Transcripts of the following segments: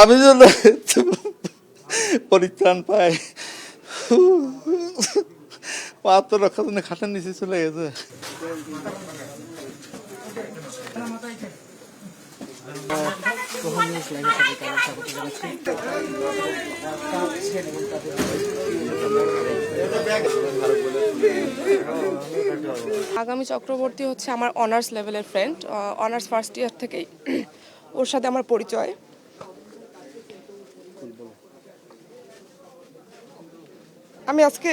আমি যেন পরিত্রাণ পাই। আত্মরক্ষার জন্য খাটের নিচে চলে গেছে। আগামী চক্রবর্তী হচ্ছে আমার অনার্স লেভেলের ফ্রেন্ড। অনার্স ফার্স্ট ইয়ার থেকেই ওর সাথে আমার পরিচয়। আমি আজকে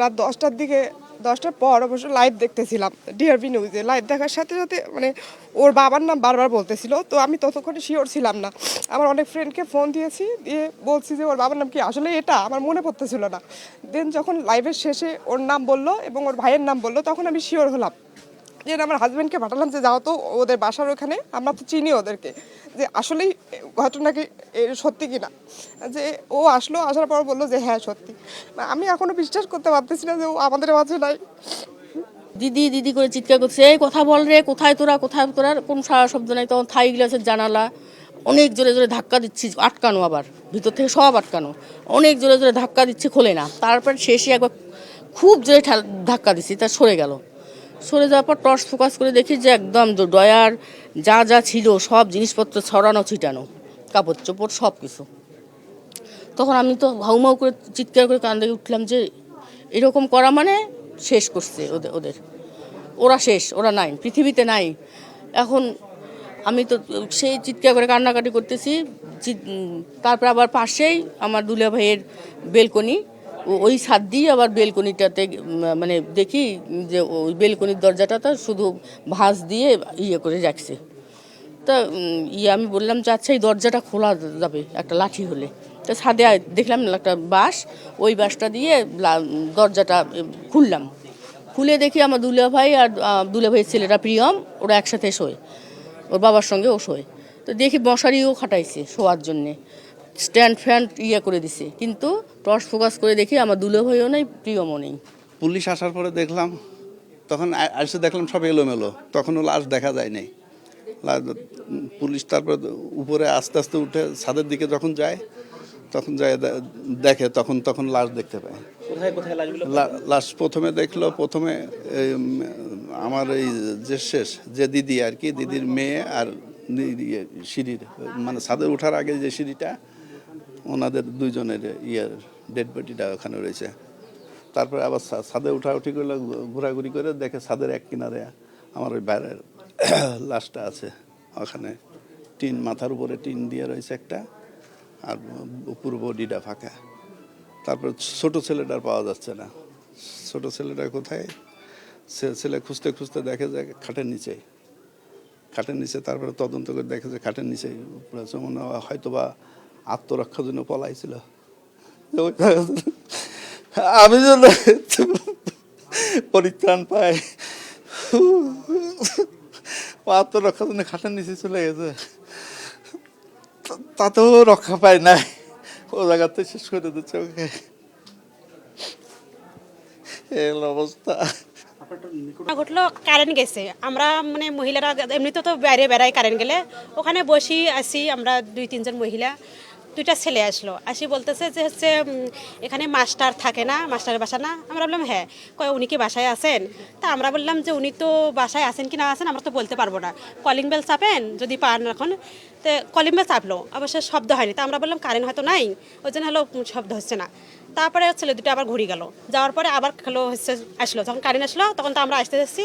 রাত 10টার দিকে 10টার পর অবশ্য লাইভ দেখতেছিলাম ডিআরবি নিউজে। লাইভ দেখার সাথে সাথে মানে ওর বাবার নাম বারবার বলতেছিল, তো আমি ততক্ষণে শিওর ছিলাম না। আমার অনেক ফ্রেন্ডকে ফোন দিয়েছি, দিয়ে বলছি যে ওর বাবার নাম কি আসলে এটা, আমার মনে পড়তেছিল না। দেন যখন লাইভের শেষে ওর নাম বললো এবং ওর ভাইয়ের নাম বললো, তখন আমি শিওর হলাম। যে আমার হাজব্যান্ডকে পাঠালাম যে যাও তো ওদের বাসার ওখানে, আমরা তো চিনি ওদেরকে, যে আসলেই ঘটনা কি সত্যি কিনা। যে ও আসলো, আসার পর বললো যে হ্যাঁ সত্যি। আমি এখনো বিশ্বাস করতে পারতেছি না যে ও আমাদের মাঝে নাই। দিদি দিদি করে চিৎকার করছে, এই কথা বল রে, কোথায় তোরা, কোথায় তোরা, কোনো সারা শব্দ নাই। তখন থাই গ্লাসের জানালা অনেক জোরে জোরে ধাক্কা দিচ্ছি, আটকানো, আবার ভিতর থেকে সব আটকানো, অনেক জোরে জোরে ধাক্কা দিচ্ছে, খোলে না। তারপর শেষে একবার খুব জোরে ধাক্কা দিচ্ছি, তা সরে গেল। সরে যাওয়ার পর টর্চ ফোকাস করে দেখি যে একদম ডয়ার যা যা ছিল সব জিনিসপত্র ছড়ানো ছিটানো, কাপড় চোপড় সব কিছু। তখন আমি তো হাউমাউ করে চিৎকার করে কান্দে উঠলাম যে এরকম করা মানে শেষ করছে ওদের ওদের ওরা শেষ, ওরা নাই, পৃথিবীতে নাই। এখন আমি তো সেই চিৎকার করে কান্নাকাটি করতেছি। তারপর আবার পাশেই আমার দুলা ভাইয়ের বেলকনি, ওই ছাদ দিয়ে আবার বেলকনিটাতে মানে দেখি যে ওই বেলকনির দরজাটা শুধু ভাঁজ দিয়ে ইয়ে করে রাখছে। তা আমি বললাম যে আচ্ছা এই দরজাটা খোলা যাবে একটা লাঠি হলে। তো ছাদে দেখলাম একটা বাঁশ, ওই বাঁশটা দিয়ে দরজাটা খুললাম। খুলে দেখি আমার দুলা ভাই আর দুলা ভাইয়ের ছেলেটা প্রিয়ম, ওরা একসাথে শোয়, ওর বাবার সঙ্গে ও শোয়। তো দেখি মশারিও খাটাইছে শোয়ার জন্যে, স্ট্যান্ড ফ্যান ইয়ে করে দিছে, কিন্তু টর্চ ফোকাস করে দেখি আমার দুলা ভাইও নেই, প্রিয়মও নেই। পুলিশ আসার পরে দেখলাম, তখন এসে দেখলাম সব এলোমেলো, তখনও লাশ দেখা যায় নাই। পুলিশ তারপর উপরে আস্তে আস্তে উঠে ছাদের দিকে যখন যায়, তখন যায় দেখে, তখন লাশ দেখতে পায়। লাশ প্রথমে দেখলো, প্রথমে আমার এই যে শেষ যে দিদি আর কি, দিদির মেয়ে আর সিঁড়ির মানে ছাদে ওঠার আগে যে সিঁড়িটা, ওনাদের দুইজনের ইয়ের ডেড বডিটা ওখানে রয়েছে। তারপরে আবার ছাদে উঠাউঠি করলে, ঘোরাঘুরি করে দেখে ছাদের এক কিনারে আমার ওই বাইরের লাশটা আছে। ওখানে টিন, মাথার উপরে টিন দিয়ে রয়েছে একটা, আর পুরো বডিটা ফাঁকা। তারপর ছোট ছেলেটার পাওয়া যাচ্ছে না। ছোট ছেলেটা কোথায়? ছেলে খুঁজতে খুঁজতে দেখে যে খাটের নিচে। তারপরে তদন্ত করে দেখে যে খাটের নিচে মনে হয়তো বা আত্মরক্ষার জন্য পলাইছিল। আমি যেন পরিত্রাণ পাই। আত্মরক্ষার জন্য খাটের নিচে চলে গেছে, তাতেও রক্ষা পায় নাই, ও জায়গাতে শেষ করে দিচ্ছে ওকে। এই অবস্থা ঘটলো, কারেন্ট গেছে। আমরা মানে মহিলারা এমনিতে তো বাইরে বেড়াই, কারেন্ট গেলে ওখানে বসি আসি আমরা 2-3 জন মহিলা। 2টা ছেলে আসলো, আসি বলতেছে যে হচ্ছে এখানে মাস্টার থাকে না, মাস্টারের বাসা না? আমরা বললাম হ্যাঁ। কয় উনি কি বাসায় আছেন? তা আমরা বললাম যে উনি তো বাসায় আছেন কি না আছেন আমরা তো বলতে পারবো না, কলিং বেল চাপেন যদি পান। এখন তো কলিং বেল চাপলো, অবশ্য শব্দ হয়নি। তা আমরা বললাম কারেন্ট হয়তো নাই, ওই জন্য হলো শব্দ হচ্ছে না। তারপরে ছেলে দুটো আবার ঘুরে গেল, যাওয়ার পরে আবার হলো হচ্ছে আসলো, যখন কারেন্ট আসলো তখন তো আমরা আসতে যাচ্ছি।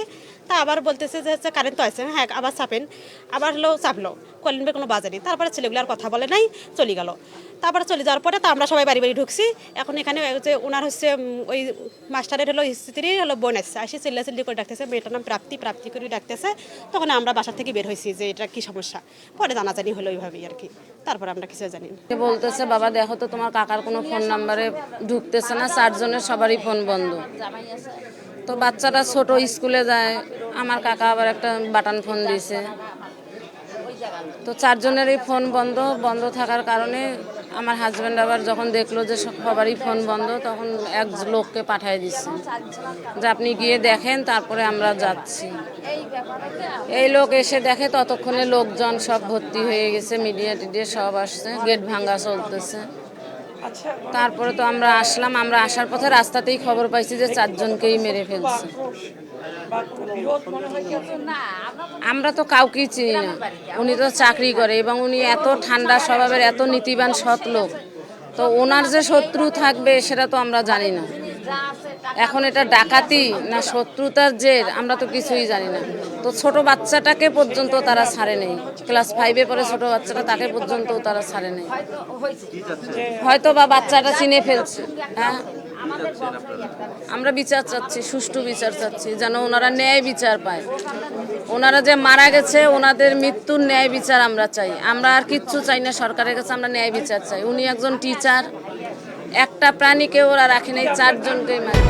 তা আবার বলতেছে যে হচ্ছে কারেন্ট তো আছে, হ্যাঁ আবার চাপেন। আবার হলো চাপলো, কলিং বেল কোনো বাজেনি। তারপরে ছেলেগুলো আর কথা বলে নাই, চলে গেল। তারপরে চলে যাওয়ার পরে তো আমরা সবাই বাড়ি বাড়ি ঢুকছি। এখন এখানে যে ওনার হচ্ছে ওই মাস্টারের হলো স্ত্রী হলো বোন আসছে, আসি চিল্লাচিল্লি করে ডাকতেছে, মেয়েটার নাম প্রাপ্তি, প্রাপ্তি করে ডাকতেছে। তখন আমরা বাসা থেকে বের হয়েছি যে এটা কি সমস্যা। পরে জানাজানি হলো ওইভাবেই আর কি, তারপরে আমরা কিছু জানি না। বলতেছে বাবা দেখো তো তোমার কাকার কোনো ফোন নাম্বারে ঢুকতেছে না, 4 জনের সবারই ফোন বন্ধ। তো বাচ্চাটা ছোট, স্কুলে যায়। আমার কাকা আবার একটা বাটন ফোন দিয়েছে। তো 4 জনেরই ফোন বন্ধ থাকার কারণে আমার হাজব্যান্ড আবার যখন দেখলো যে সবারই ফোন বন্ধ, তখন এক লোককে পাঠিয়ে দিচ্ছে যে আপনি গিয়ে দেখেন, তারপরে আমরা যাচ্ছি। এই লোক এসে দেখে, ততক্ষণে লোকজন সব ভর্তি হয়ে গেছে, মিডিয়া টিডিয়া সব আসছে, গেট ভাঙা চলতেছে। তারপরে তো আমরা আসলাম, আমরা আসার পথে রাস্তাতেই খবর পাইছি যে 4 জনকেই মেরে ফেলছে। আমরা তো কাউকেই চিনি না, উনি তো চাকরি করে এবং উনি এত ঠান্ডা স্বভাবের, এত নীতিবান সৎ লোক, তো ওনার যে শত্রু থাকবে সেটা তো আমরা জানি না। এখন এটা ডাকাতি না শত্রুতার জের আমরা তো কিছুই জানি না। তো ছোট বাচ্চাটাকে পর্যন্ত তারা ছাড়ে নেই, ক্লাস 5-এ পড়ে ছোট বাচ্চাটা, তাকে পর্যন্ত তারা ছাড়ে নেই। হয়তো বা বাচ্চাটা চিনে ফেলছে। হ্যাঁ, আমরা বিচার চাচ্ছি, সুষ্ঠু বিচার চাচ্ছি, যেন ওনারা ন্যায় বিচার পায়। ওনারা যে মারা গেছে, ওনাদের মৃত্যুর ন্যায় বিচার আমরা চাই। আমরা আর কিচ্ছু চাই না সরকারের কাছে, আমরা ন্যায় বিচার চাই। উনি একজন টিচার, একটা প্রাণীকে ওরা রাখে নাই, 4 জনকে মারে।